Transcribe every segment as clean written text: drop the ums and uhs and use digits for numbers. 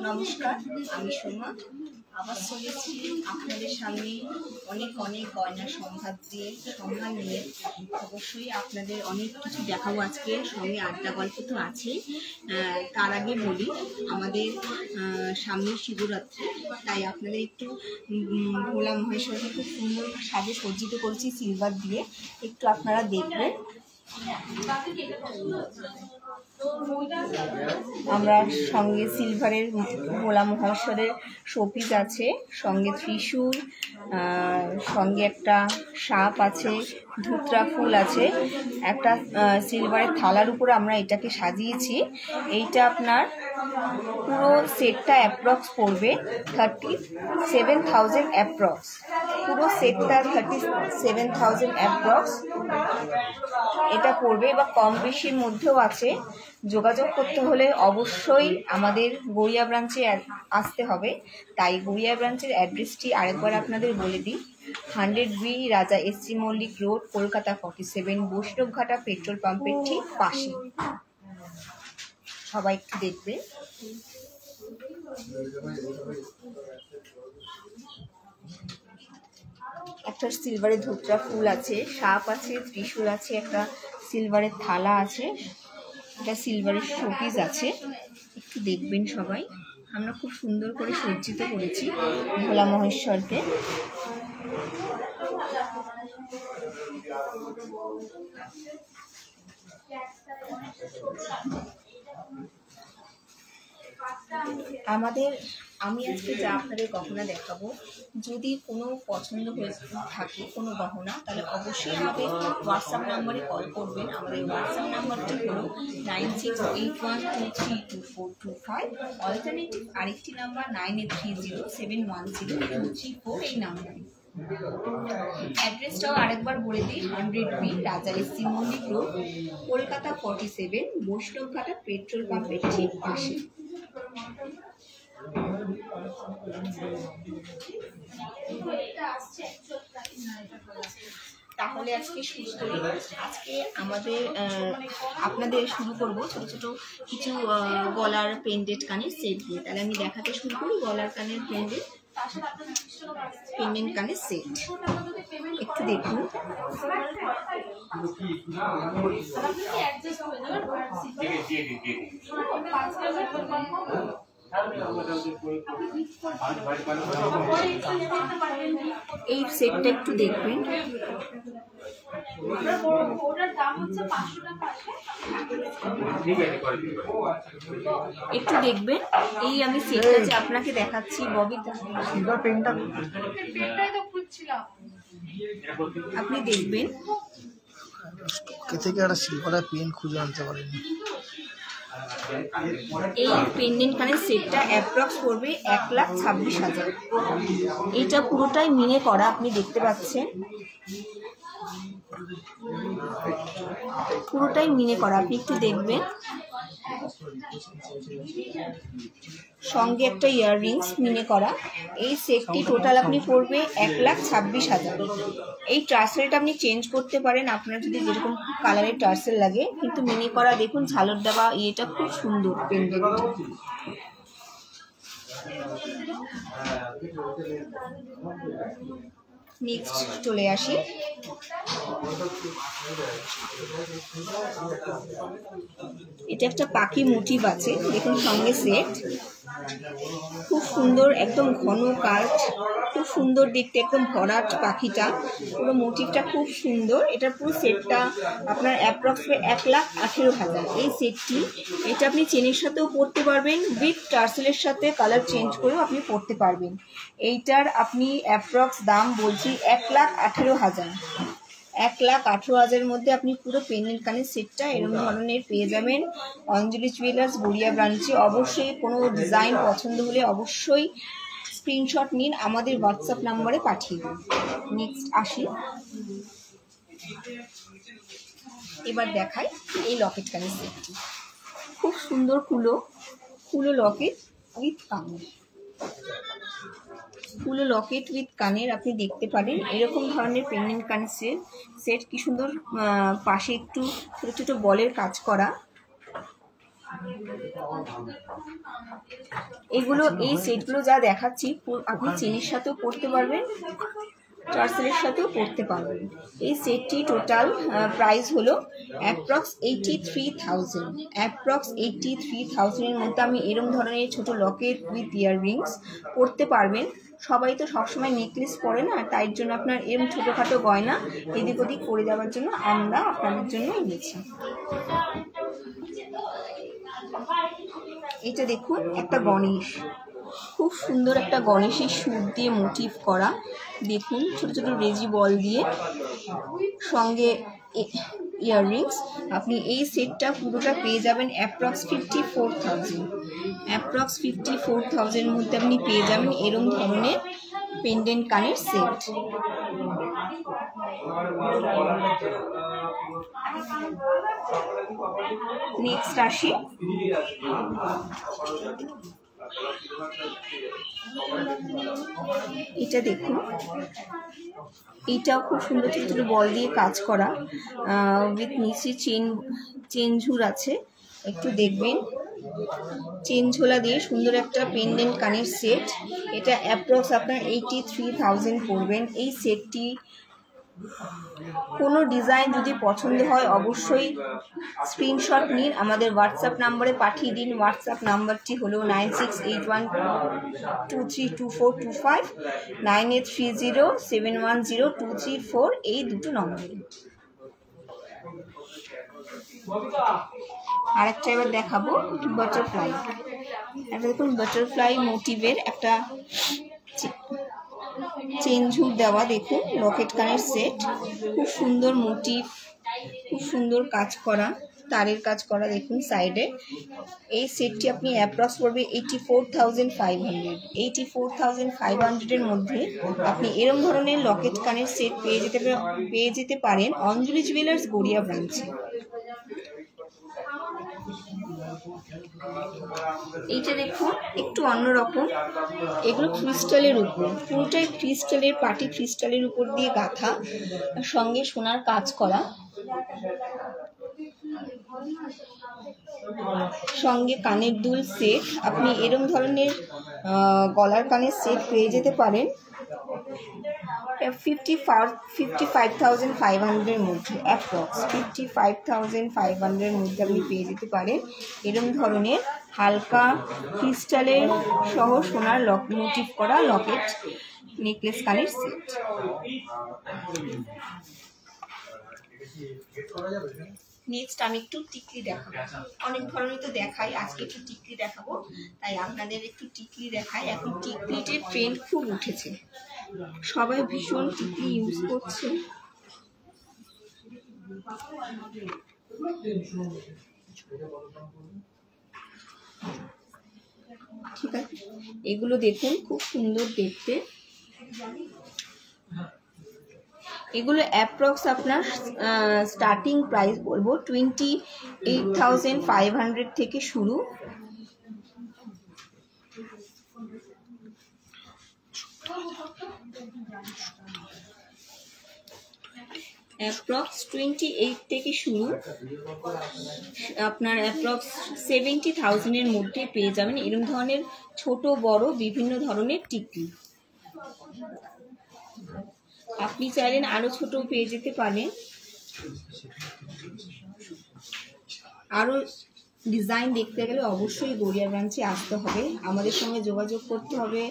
নমস্কার, আমি সোমা। আবার চলেছি আপনাদের সামনে অনেক গয়না সম্ভার নিয়ে। অবশ্যই আপনাদের অনেক কিছু দেখাবো আজকে, সঙ্গে আড্ডা গল্প তো আছে। তার আগে বলি, আমাদের সামনে শিবরাত্রি, তাই আপনাদের একটু ভোলা মহেশ্বরকে খুব সুন্দর সাজে সজ্জিত করেছি সিলভার দিয়ে, একটু আপনারা দেখবেন। আমরা সঙ্গে সিলভারের ভোলা মহেশ্বরের শোপিস আছে, সঙ্গে ত্রিশূল, সঙ্গে একটা সাপ আছে, ধুতরা ফুল আছে, একটা সিলভারের থালার উপরে আমরা এটাকে সাজিয়েছি। এইটা আপনার পুরো সেটটা অ্যাপ্রক্স পড়বে 37,000 অ্যাপ্রক্স। পুরো সেটটা 37,000 অ্যাপ্রক্স এটা পড়বে, বা কম বেশির মধ্যেও আছে। যোগাযোগ করতে হলে অবশ্যই আমাদের গড়িয়া ব্রাঞ্চে আসতে হবে। তাই গড়িয়া ব্রাঞ্চের অ্যাড্রেসটি আরেকবার আপনাদের বলে দিই। 100B Raja SC Mallick road, Kolkata 47, Baishnabghata petrol পাম্পের ঠিক পাশে। সবাই একটু দেখবে। একটা সিলভারের ধুতরা ফুল আছে, সাপ আছে, ত্রিশূল আছে, একটা সিলভারের থালা আছে, একটা সিলভারের শোপিস আছে। একটু দেখবেন সবাই। আমরা খুব সুন্দর করে সজ্জিত করেছি ভোলা মহেশ্বরকে। আমি আজকে যা আপনাদের গহনা দেখাবো, যদি কোনো পছন্দ হয়ে থাকে কোনো গহনা, তাহলে অবশ্যই আমাদের হোয়াটসঅ্যাপ নাম্বারে কল করবেন। আমাদের হোয়াটসঅ্যাপ নাম্বারটি হলো 9681232425, অল্টারনেটিভ আরেকটি নাম্বার 9830710234, এই নাম্বারে। অ্যাড্রেসটাও আরেকবার বলে দিই, 100B Raja SC Mallick road, Kolkata 47, Baishnabghata petrol পাম্পের ঠিক পাশে। তাহলে আজকে শুরু করি। আজকে আপনাদের শুরু করব ছোট ছোট কিছু গলার পেন্ডেন্ট কানের সেট দিয়ে। তাহলে আমি দেখাতে শুরু করি গলার কানের পেন্ডেন্ট কানের সেট। একটু দেখুন। এই সেটটা একটু দেখবেন। একটু দেখবেন। এই আমি সেটটা যে আপনাকে দেখাচ্ছি, ববিটা আপনি দেখবেন। থেকে একটা সিলভারের পেন খুঁজে আনতে পারেনি। এই পেন্ডেন্ট কানের সেটটা অ্যাপ্রক্স পড়বে 1,26,000। এটা পুরোটাই মিনে করা, আপনি দেখতে পাচ্ছেন, পুরোটাই মিনে করা। আপনি একটু দেখবেন। সঙ্গে একটা ইয়াররিংস মিনে করা। এই সেটটি টোটাল আপনি পড়বে 1,26,000। এই টার্সেলটা আপনি চেঞ্জ করতে পারেন আপনার যদি যেরকম কালারের টার্সেল লাগে, কিন্তু মিনে করা দেখুন, ঝালর দেওয়া, এটা খুব সুন্দর পেন্ডেন্ট। নেক্সট চলে আসি। এটা একটা পাখি মোটিভ আছে, দেখুন, সঙ্গে সেট। খুব সুন্দর, একদম ঘন কাজ, খুব সুন্দর দেখতে, একদম ভরাট পাখিটা, পুরো মোটিভটা খুব সুন্দর। এটার পুরো সেটটা আপনার অ্যাপ্রক্সিমেট 1,18,000। এই সেটটি, এটা আপনি চেনের সাথেও পরতে পারবেন, উইথ টার্সেলের সাথে কালার চেঞ্জ করেও আপনি পরতে পারবেন। এইটার আপনি অ্যাপ্রক্স দাম বলছি 1,18,000। 1,18,000-এর মধ্যে আপনি পুরো পেন্ডেন্ট কানের সেটটা এরকম ধরনের পেয়ে যাবেন অঞ্জলি জুয়েলার্স গড়িয়া ব্রাঞ্চে। অবশ্যই কোনো ডিজাইন পছন্দ হলে অবশ্যই স্ক্রিনশট নিন, আমাদের হোয়াটসঅ্যাপ নাম্বারে পাঠিয়ে দিন। নেক্সট আসি। এবার দেখাই এই লকেট কানের সেটটি। খুব সুন্দর কুলো লকেট উইথ কানের। ফুলো লকেট উইথ কানের আপনি দেখতে পারেন। এরকম ধরনের পেন্ডেন্ট কানের সেট কি সুন্দর, পাশে একটু ছোটো ছোটো বলের কাজ করা। এগুলো এই সেটগুলো যা দেখাচ্ছি আপনি চেনের সাথেও পরতে পারবেন, টার্সেলের সাথেও পরতে পারবেন। এই সেটটি টোটাল প্রাইস হলো অ্যাপ্রক্স 83,000। অ্যাপ্রক্স 83,000-এর মধ্যে আমি এরকম ধরনের ছোট লকেট উইথ ইয়াররিংস পরতে পারবেন। সবাই তো সবসময় নেকলেস পরে না, তাই জন্য আপনার এরকম ছোটোখাটো গয়না এদিক ওদিক পরে যাওয়ার জন্য আমরা আপনাদের জন্য এনেছি। এটা দেখুন একটা গণেশ, খুব সুন্দর একটা গণেশের সুর দিয়ে মোটিভ করা, দেখুন ছোট ছোট রেজি বল দিয়ে, সঙ্গে ইয়াররিংস। আপনি এই সেটটা পুরোটা পেয়ে যাবেন অ্যাপ্রক্স 54,000। অ্যাপ্রক্স 54,000-এর মধ্যে আপনি পেয়ে যাবেন এরকম ধরনের পেন্ডেন্ট কানের সেট। নেক্সট আসি, এটা দেখুন, এটাও খুব সুন্দর ছোট ছোট বল দিয়ে কাজ করা, উইথ নিচে চেন ঝুর আছে, একটু দেখবেন। চেন ঝোলা দিয়ে সুন্দর একটা পেন্ডেন্ট কানের সেট। এটা অ্যাপ্রক্স আপনার 83,000 পড়বেন। এই সেটটি কোনো ডিজাইন যদি পছন্দ হয় অবশ্যই স্ক্রিনশট নিন, আমাদের হোয়াটসঅ্যাপ নাম্বারে পাঠিয়ে দিন। হোয়াটসঅ্যাপ নাম্বারটি হলো 9681232425, 9830710234, এই দুটো নম্বরে। আরেকটা এবার দেখাবো বাটারফ্লাই। একটা দেখুন বাটারফ্লাই মোটিভের একটা চেন ঝুল দেওয়া, দেখুন লকেট কানের সেট, খুব সুন্দর মোটিভ, খুব সুন্দর কাজ করা, তারের কাজ করা, দেখুন সাইডে। এই সেটটি আপনি অ্যাপ্রক্স পড়বে 84,500। 84,500-এর মধ্যে আপনি এরকম ধরনের লকেট কানের সেট পেয়ে যেতে পারেন অঞ্জলি জুয়েলার্স গড়িয়া ব্রাঞ্চে। এইটা দেখুন একটু অন্যরকম, এগুলো ক্রিস্টালের উপর, পুরোটাই ক্রিস্টালের, পাটি ক্রিস্টালের উপর দিয়ে গাঁথা, সঙ্গে সোনার কাজ করা, সঙ্গে কানের দুল সেট। আপনি এরকম ধরনের গলার কানের সেট পেয়ে যেতে পারেন 55,500-এর মধ্যে। অ্যাপ্রক্স 55,500-এর মধ্যে আপনি পেয়ে যেতে পারেন এরকম ধরনের হালকা ক্রিস্টালের সহ সোনার মোটিভ করা লকেট নেকলেস কানের সেট। নেক্সট আমি একটু টিকলি দেখাবো। অনেক ধরনের তো দেখাই, আজকে একটু টিকলি দেখাবো, তাই আপনাদের একটু টিকলি দেখাই। এখন টিকলিটির ট্রেন্ড খুব উঠেছে, সবাই ভীষণ টিকলি ইউজ করছে। ঠিক আছে, এগুলো দেখুন খুব সুন্দর দেখতে। এগুলো অ্যাপ্রক্স আপনার স্টার্টিং প্রাইস বলবো 28,500 থেকে শুরু। অ্যাপ্রক্স 28 থেকে শুরু, আপনার অ্যাপ্রক্স 70,000-এর মধ্যে পেয়ে যাবেন এরকম ধরনের ছোট বড় বিভিন্ন ধরনের টিকলি। আপনি চাইলেন আরো ছোট পেয়ে যেতে পারেন। আরো ডিজাইন দেখতে গেলে অবশ্যই গড়িয়া ব্রাঞ্চে আসতে হবে, আমাদের সঙ্গে যোগাযোগ করতে হবে,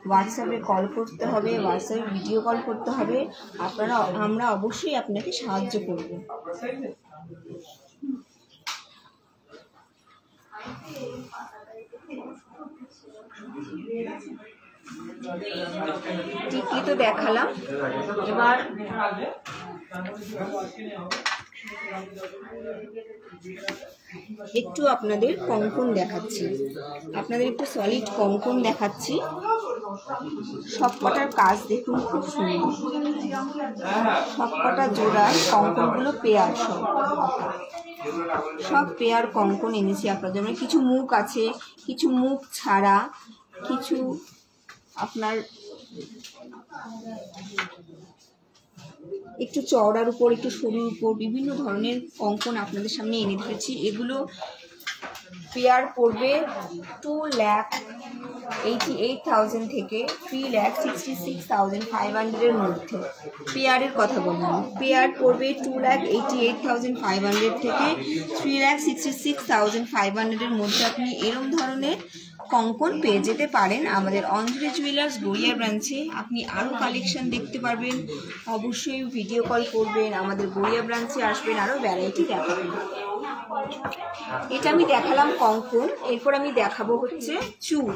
হোয়াটসঅ্যাপে কল করতে হবে, হোয়াটসঅ্যাপে ভিডিও কল করতে হবে। আমরা অবশ্যই আপনাকে সাহায্য করব। টিকলি তো দেখালাম, এবার একটু আপনাদের কঙ্কন দেখাচ্ছি, আপনাদের একটু সলিড কঙ্কন দেখাচ্ছি। সবকটার কাজ দেখুন খুব সুন্দর, সবকটা জোড়ার কঙ্কনগুলো পেয়ার, সব পেয়ার কঙ্কন এনেছি আপনার জন্য। কিছু মুখ আছে, কিছু মুখ ছাড়া, কিছু আপনার একটু চওড়ার উপর, একটু সরুর উপর, বিভিন্ন ধরনের কঙ্কন আপনাদের সামনে এনে ধরেছি। এগুলো পেয়ার পড়বে 2,88,000 থেকে 3,66,500 মধ্যে। পেয়ারের কথা বললাম, পেয়ার পড়বে 2,88,500 থেকে 3,66,500 মধ্যে। আপনি এরম ধরনের কঙ্কন পেয়ে যেতে পারেন আমাদের অঞ্জলি জুয়েলার্স গড়িয়া ব্রাঞ্চে। আপনি আরও কালেকশন দেখতে পারবেন, অবশ্যই ভিডিও কল করবেন, আমাদের গড়িয়া ব্রাঞ্চে আসবেন, আরও ভ্যারাইটি দেখাবেন। এটা আমি দেখালাম কঙ্কন, এরপর আমি দেখাবো হচ্ছে চুর।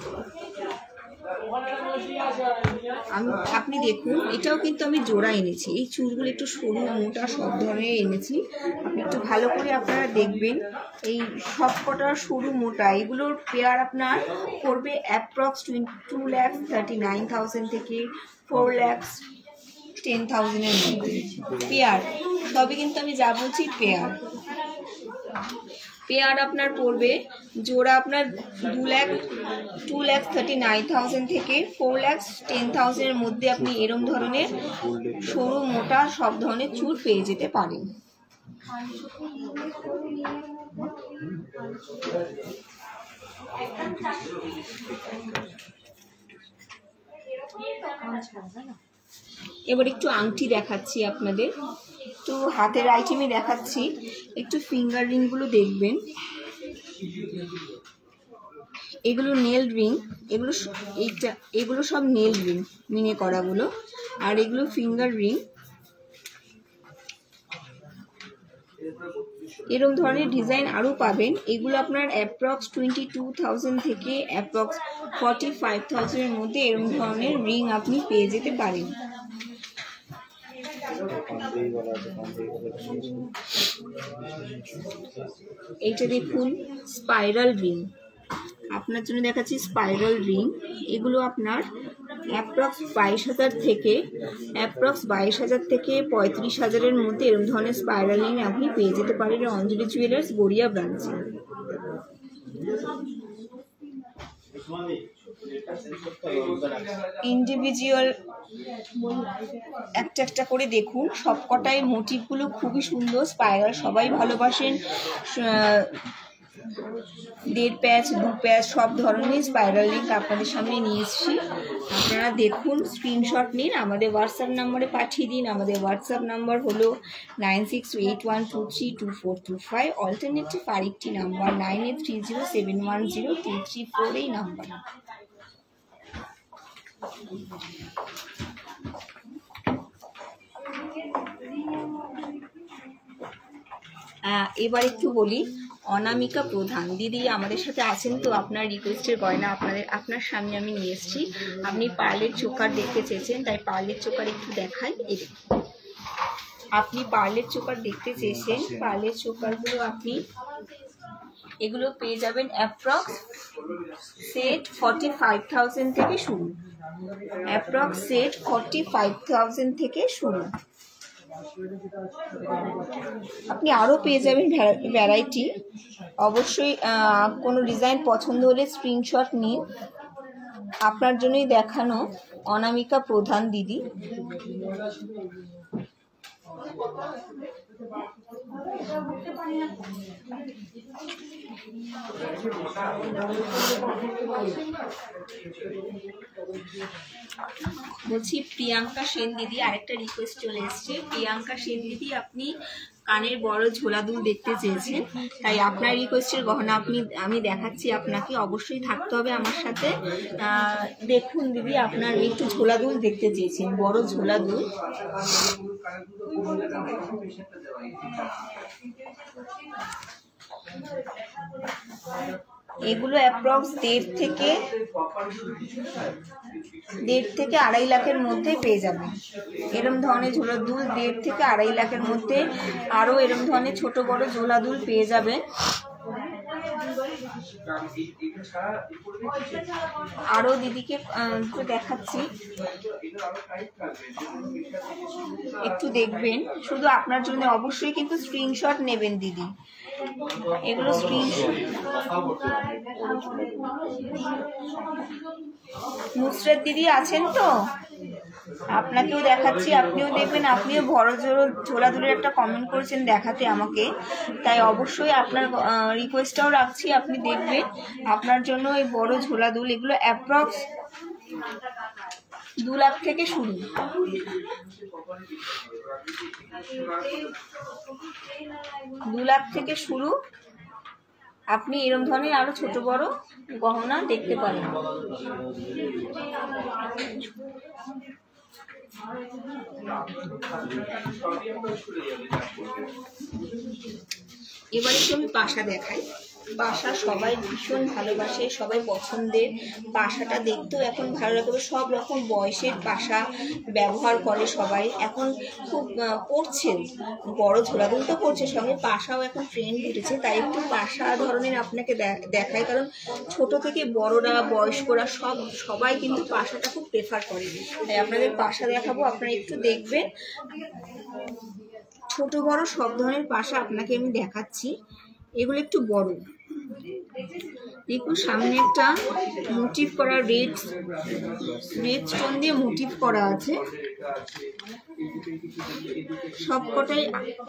আপনি দেখুন, এটাও কিন্তু আমি জোড়া এনেছি। এই চুরগুলো একটু সরু মোটা সব ধরনের এনেছি, আপনি একটু ভালো করে আপনারা দেখবেন। এই সব কটা সরু মোটা, এগুলোর পেয়ার আপনার পড়বে অ্যাপ্রক্স 2,39,000 থেকে 4,10,000 মধ্যে। পেয়ার সবই কিন্তু আমি যা বলছি পেয়ার। পেয়ার আপনার পড়বে জোড়া আপনার 2,39,000 থেকে 4,10,000 মধ্যে। আপনি এরম ধরনের সরু মোটা সব ধরনের চুর পেয়ে যেতে পারেন। এবার একটু আংটি দেখাচ্ছি আপনাদের, একটু হাতের আইটেমই দেখাচ্ছি। একটু ফিঙ্গার রিংগুলো দেখবেন, এগুলো নেল রিং, এগুলো সব নেল রিং মিনে করাগুলো, আর এগুলো ফিঙ্গার রিং। এরকম ধরনের ডিজাইন আরও পাবেন। এগুলো আপনার অ্যাপ্রক্স 22,000 থেকে অ্যাপ্রক্স 45,000 এর মধ্যে এরকম ধরনের রিং আপনি পেয়ে যেতে পারেন। এইটা দেখুন স্পাইরাল রিং, আপনার জন্য দেখাচ্ছি স্পাইরাল রিং। এগুলো আপনার অ্যাপ্রক্স 22,000 থেকে 35,000 মধ্যে এরকম ধরনের স্পাইরাল রিং আপনি পেয়ে যেতে পারেন অঞ্জলি জুয়েলার্স গড়িয়া ব্রাঞ্চে। ইন্ডিভিজুয়াল একটা একটা করে দেখুন, সবকটাই মোটিভগুলো খুবই সুন্দর, স্পাইরাল সবাই ভালোবাসেন। 1.5 প্যাচ 2 প্যাচ সব ধরনের স্পাইরাল রিং আপনাদের সামনে নিয়ে এসেছি। আপনারা দেখুন, স্ক্রিনশট নিন, আমাদের হোয়াটসঅ্যাপ নাম্বারে পাঠিয়ে দিন। আমাদের হোয়াটসঅ্যাপ নাম্বার হলো 9681232425, অল্টারনেটিভ আরেকটি নাম্বার 9830710234, এই নাম্বার। এবার একটু বলি, অনামিকা প্রধান দিদি আমাদের সাথে আছেন তো, আপনার রিকোয়েস্টের গয়না আপনার সামনে আমি নিয়ে এসেছি। আপনি পার্লের চোকার দেখতে চেয়েছেন, তাই পার্লের চোকার একটু দেখাই। আপনি পার্লের চোকার দেখতে চেয়েছেন, পার্লের চোকারগুলো আপনি এগুলো পেয়ে যাবেন অ্যাপ্রক্স সেট 45,000 থেকে শুরু। অ্যাপ্রক্স সেট 45,000 থেকে শুরু। আপনি আরও পেয়ে যাবেন ভ্যারাইটি। অবশ্যই কোনো ডিজাইন পছন্দ হলে স্ক্রিনশট নিন। আপনার জন্যই দেখানো অনামিকা প্রধান দিদি। বলছি প্রিয়াঙ্কা সেন দিদি, আরেকটা রিকোয়েস্ট চলে এসছে। প্রিয়াঙ্কা সেন দিদি, আপনি কানের বড় ঝোলা দুল দেখতে চেয়েছেন, তাই আপনার রিকোয়েস্টের গহনা আমি দেখাচ্ছি আপনাকে। অবশ্যই থাকতে হবে আমার সাথে। দেখুন দিদি, আপনার একটু ঝোলা দুল দেখতে চেয়েছেন, বড় ঝোলা দুল। এগুলো অ্যাপ্রক্স 1.5 থেকে 2.5 লাখের মধ্যে পেয়ে যাবেন। এরম ধরনের ঝোলা দুল 1.5 থেকে 2.5 লাখের মধ্যে। আরও এরম ধরনের ছোট বড় ঝোলা দুল পেয়ে যাবেন। আরও দিদিকে একটু দেখাচ্ছি, একটু দেখবেন। শুধু আপনার জন্য অবশ্যই কিন্তু স্ক্রিনশট নেবেন দিদি, এগুলো স্ক্রিনশট। নুসরাত দিদি আছেন তো? আপনাকেও দেখাচ্ছি, আপনিও দেখবেন। আপনিও বড় ঝোলা দুলের একটা কমেন্ট করেছেন দেখাতে আমাকে, তাই অবশ্যই আপনার রিকোয়েস্টটাও রাখছি, আপনি দেখবেন। আপনার জন্য এই বড় ঝোলা দুল, এগুলো অ্যাপ্রক্স 2 লাখ থেকে শুরু। আপনি এরকম ধরনের আরো ছোট বড় গহনা দেখতে পারেন। এবার একটু আমি পাশা দেখাই। পাশা সবাই ভীষণ ভালোবাসে, সবাই পছন্দের। পাশাটা দেখতেও এখন ভালো লাগে, সব রকম বয়সের পাশা ব্যবহার করে সবাই। এখন খুব পড়ছে, বড় ঝোলাগুলো তো পড়ছে, সঙ্গে পাশাও এখন ট্রেন্ড উঠেছে, তাই একটু পাশা ধরনের আপনাকে দেখায়। কারণ ছোট থেকে বড়রা, বয়স্করা সবাই কিন্তু পাশাটা খুব প্রেফার করে, তাই আপনাদের পাশা দেখাবো, আপনারা একটু দেখবেন। ছোট বড় সব ধরনের পাশা আপনাকে আমি দেখাচ্ছি। এগুলো একটু বড়, দেখুন সামনে একটা মোটিভ করা রেড স্টোন দিয়ে মোটিভ করা আছে। সবকটাই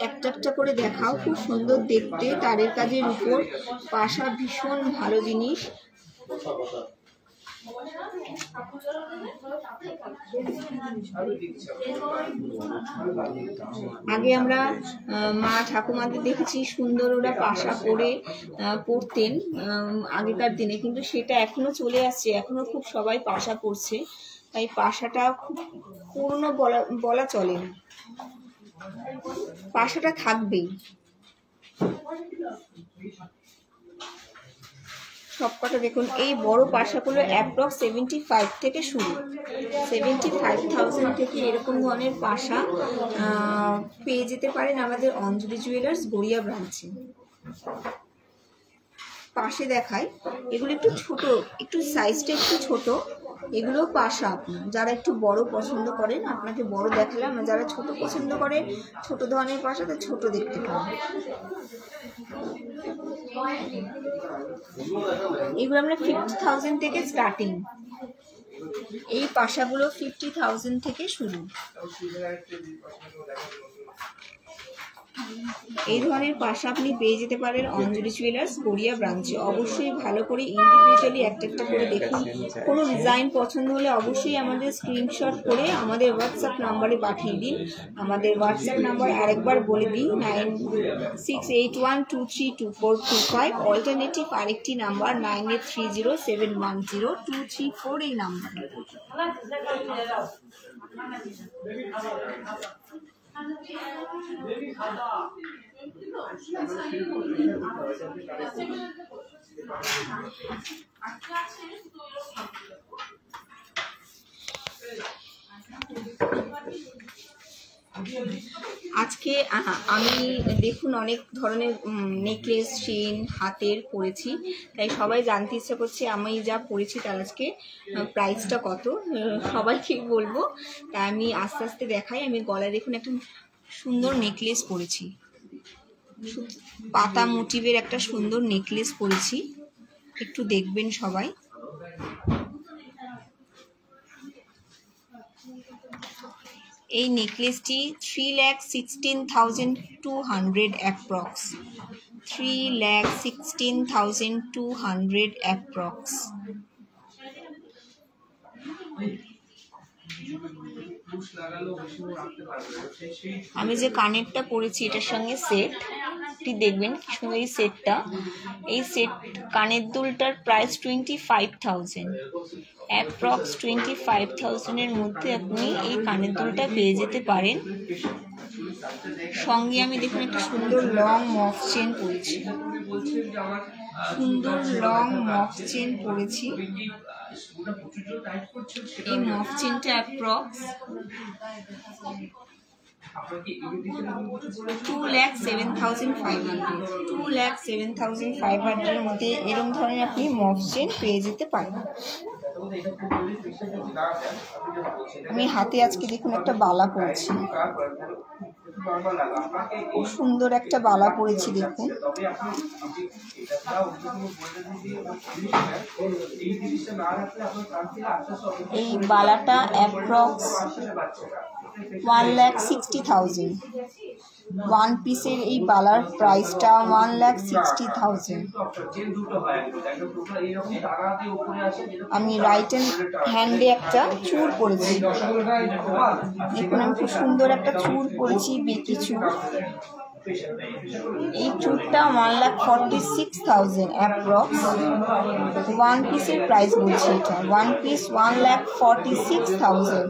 একটা একটা করে দেখাও, খুব সুন্দর দেখতে, তারের কাজের উপর পাশা ভীষণ ভালো জিনিস। আগে আমরা মা ঠাকুমাদের দেখেছি সুন্দর ওরা পাশা করে পরতেন আগেকার দিনে, কিন্তু সেটা এখনো চলে আসছে, এখনো খুব সবাই পাশা পরছে, তাই পাশাটা খুব পুরনো বলা চলে না, পাশাটা থাকবেই। সবকটা দেখুন, এই বড় পাশাগুলো অ্যাপ্রক্স 75 থেকে শুরু। 75,000 থেকে এরকম ধরনের পাশা পেয়ে যেতে পারেন আমাদের অঞ্জলি জুয়েলার্স গড়িয়া ব্রাঞ্চে। পাশে দেখাই, এগুলো একটু ছোট, একটু সাইজটা একটু ছোট, এগুলো পাশা। আপনি যারা একটু বড় পছন্দ করেন, আপনাকে বড় দেখালাম, যারা ছোট পছন্দ করে ছোট ধরনের পাশা, তো ছোট দেখতে পান। এগুলো আমরা 50,000 থেকে স্টার্টিং, এই পাশাগুলো 50,000 থেকে শুরু। এই ধরনের পাশা আপনি পেয়ে যেতে পারেন অঞ্জলি জুয়েলার্স গড়িয়া ব্রাঞ্চে। অবশ্যই ভালো করে ইন্ডিভিজুয়ালি একটা একটা করে দেখুন। কোনো ডিজাইন পছন্দ হলে অবশ্যই আমাদের স্ক্রিনশট করে আমাদের হোয়াটসঅ্যাপ নাম্বারে পাঠিয়ে দিন। আমাদের হোয়াটসঅ্যাপ নাম্বার আরেকবার বলে দিই, 9681232425। অল্টারনেটিভ আরেকটি নাম্বার 9830710234, এই নাম্বার। আজকে আমি দেখুন অনেক ধরনের নেকলেস, চেন, হাতের পরেছি, তাই সবাই জানতে ইচ্ছা করছে আমি যা পরেছি তার আজকে প্রাইসটা কত, সবাইকে বলবো। তাই আমি আস্তে আস্তে দেখাই। আমি গলায় দেখুন একটা সুন্দর নেকলেস পরেছি, পাতা মোটিভের একটা সুন্দর নেকলেস পরেছি, একটু দেখবেন সবাই। এই নেকলেসটি 3,16,200 অ্যাপ্রক্স, 3,16,200 অ্যাপ্রক্স। আমি যে কানেরটা পরেছি এটার সঙ্গে সেটটি দেখবেন কি সুন্দর এই সেটটা। এই সেট কানের দুলটার প্রাইস 25,000, অ্যাপ্রক্স 25,000-এর মধ্যে আপনি এই কানের দুলটা পেয়ে যেতে পারেন। সঙ্গে আমি দেখুন একটা সুন্দর লং মফ চেন পরেছি, সুন্দর লং মফ চেন পরেছি। এই মফ চেনটা অ্যাপ্রক্স 2,07,500, 2,07,500-এর মধ্যে এরকম ধরনের আপনি মফ চেন পেয়ে যেতে পারেন। আমি হাতে আজকে দেখুন একটা বালা পরেছি, খুব সুন্দর একটা বালা পরেছি দেখুন। এই বালাটা অ্যাপ্রক্স 1,60,000। ওয়ান পিসের এই বালার প্রাইসটা 1,60,000। আমি রাইট হ্যান্ডে একটা চূড় পরেছি দেখুন, আমি খুব সুন্দর একটা চূড় পরেছি, বেঁকে চূড়। এই চূড়টা 1,46,000 অ্যাপ্রক্স। ওয়ান পিসের প্রাইস বলছি, এটা ওয়ান পিস 1,46,000।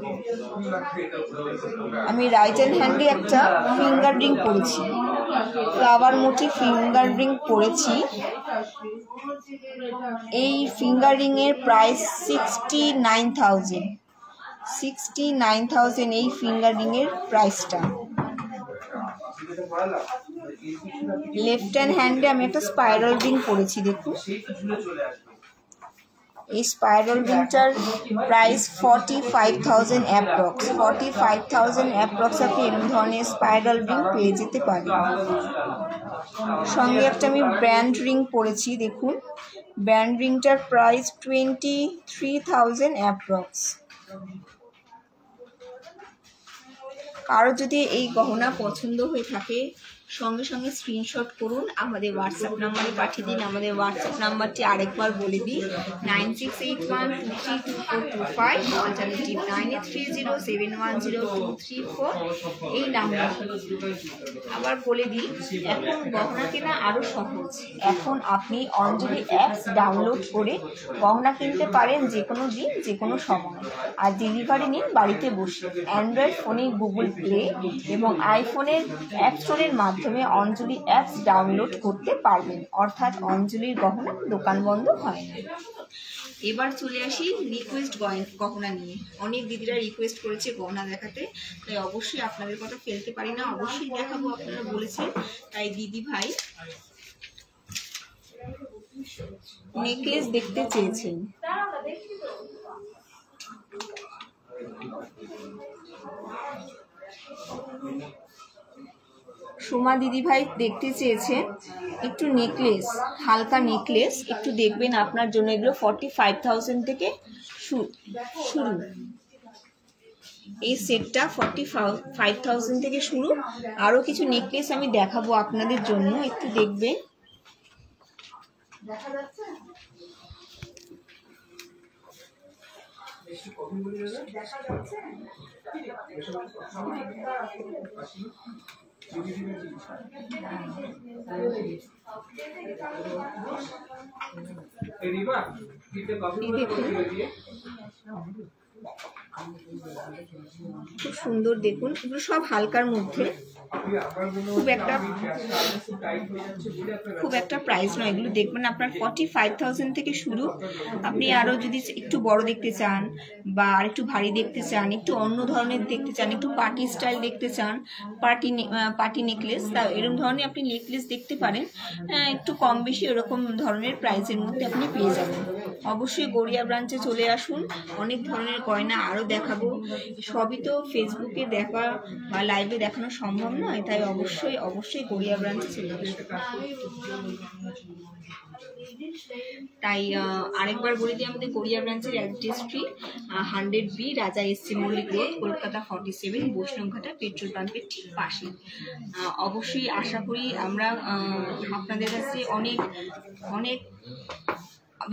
আমি রাইট হ্যান্ডে একটা ফিঙ্গার রিং পরেছি, ফ্লাওয়ার মোটিভ ফিঙ্গার রিং পরেছি। এই ফিঙ্গার রিং এর প্রাইস 69,000। 69,000 এই ফিঙ্গার রিং এর প্রাইসটা। লেফট হ্যান্ডে আমি একটা স্পাইরাল রিং পরেছি দেখুন। এই স্পাইরাল রিংটার প্রাইস 45,000 অ্যাপ্রক্স। 45,000 অ্যাপ্রক্স আপনি এরকম ধরনের স্পাইরাল রিং পেয়ে যেতে পারেন। সঙ্গে একটা আমি ব্র্যান্ড রিং পরেছি দেখুন, ব্র্যান্ড রিংটার প্রাইস 23,000 অ্যাপ্রক্স। কারো যদি এই গহনা পছন্দ হয়ে থাকে সঙ্গে সঙ্গে স্ক্রিনশট করুন, আমাদের হোয়াটসঅ্যাপ নাম্বারে পাঠিয়ে দিন। আমাদের হোয়াটসঅ্যাপ নাম্বারটি আরেকবার বলে দিই, 9681232425, অল্টারনেটিভ 9830710234 এই নাম্বার। আবার বলে দিই, এখন গহনা কেনা আরও সহজ। এখন আপনি অঞ্জলি অ্যাপস ডাউনলোড করে গহনা কিনতে পারেন যে কোনো দিন যে কোনো সময়, আর ডেলিভারি নিন বাড়িতে বসে। অ্যান্ড্রয়েড ফোনে গুগল প্লে এবং আইফোনের অ্যাপ স্টোরের মাধ্যমে অঞ্জলি অ্যাপস ডাউনলোড করতে পারবেন, অর্থাৎ অঞ্জলির গহনা দোকান বন্ধ হয় না। এবার চলে আসি রিকোয়েস্ট গহনা নিয়ে। অনেক দিদিরা রিকোয়েস্ট করেছে গহনা দেখাতে, তাই অবশ্যই আপনাদের কথা ফেলতে পারি না, অবশ্যই দেখাবো, আপনারা বলেছেন। তাই দিদি ভাই নেকলেস দেখতে চেয়েছেন। সোমা দিদিভাই দেখতে চেয়েছেন একটু নেকলেস, হালকা নেকলেস একটু দেখবেন আপনার জন্য। এগুলো 45,000 থেকে শুরু। এই সেটটা 45,000 থেকে শুরু। আরও কিছু নেকলেস আমি দেখাবো আপনাদের জন্য, একটু দেখবেন। দেখা যাচ্ছে? দেখা যাচ্ছে? খুব সুন্দর দেখুন, এগুলো সব হালকার মধ্যে, খুব একটা প্রাইস নয়। এগুলো দেখবেন আপনার 45,000 থেকে শুরু। আপনি আরও যদি একটু বড় দেখতে চান বা আর একটু ভারী দেখতে চান, একটু অন্য ধরনের দেখতে চান, একটু পার্টি স্টাইল দেখতে চান, পার্টি নেকলেস, তা এরকম ধরনের আপনি নেকলেস দেখতে পারেন। একটু কম বেশি এরকম ধরনের প্রাইসের মধ্যে আপনি পেয়ে যাবেন। অবশ্যই গড়িয়া ব্রাঞ্চে চলে আসুন, অনেক ধরনের গয়না আরও দেখাবো। সবই তো ফেসবুকে দেখা বা লাইভে দেখানো সম্ভব নয়, তাই অবশ্যই গড়িয়া ব্রাঞ্চে চলে আসুন। তাই আরেকবার বলে দিই, আমাদের গড়িয়া ব্রাঞ্চের অ্যাড্রেসটি 100B Raja SC Mallick road, Kolkata 47, Baishnabghata petrol পাম্পের ঠিক পাশে। অবশ্যই আশা করি আমরা আপনাদের কাছে অনেক অনেক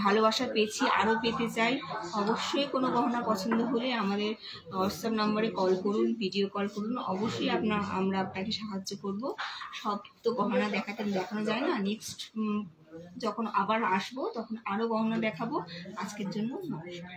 ভালোবাসা পেয়েছি, আরও পেতে চাই। অবশ্যই কোনো গহনা পছন্দ হলে আমাদের হোয়াটসঅ্যাপ নাম্বারে কল করুন, ভিডিও কল করুন, অবশ্যই আমরা আপনাকে সাহায্য করব। সব তো গহনা দেখানো যায় না। নেক্সট যখন আবার আসবো তখন আরও গহনা দেখাবো। আজকের জন্য নমস্কার।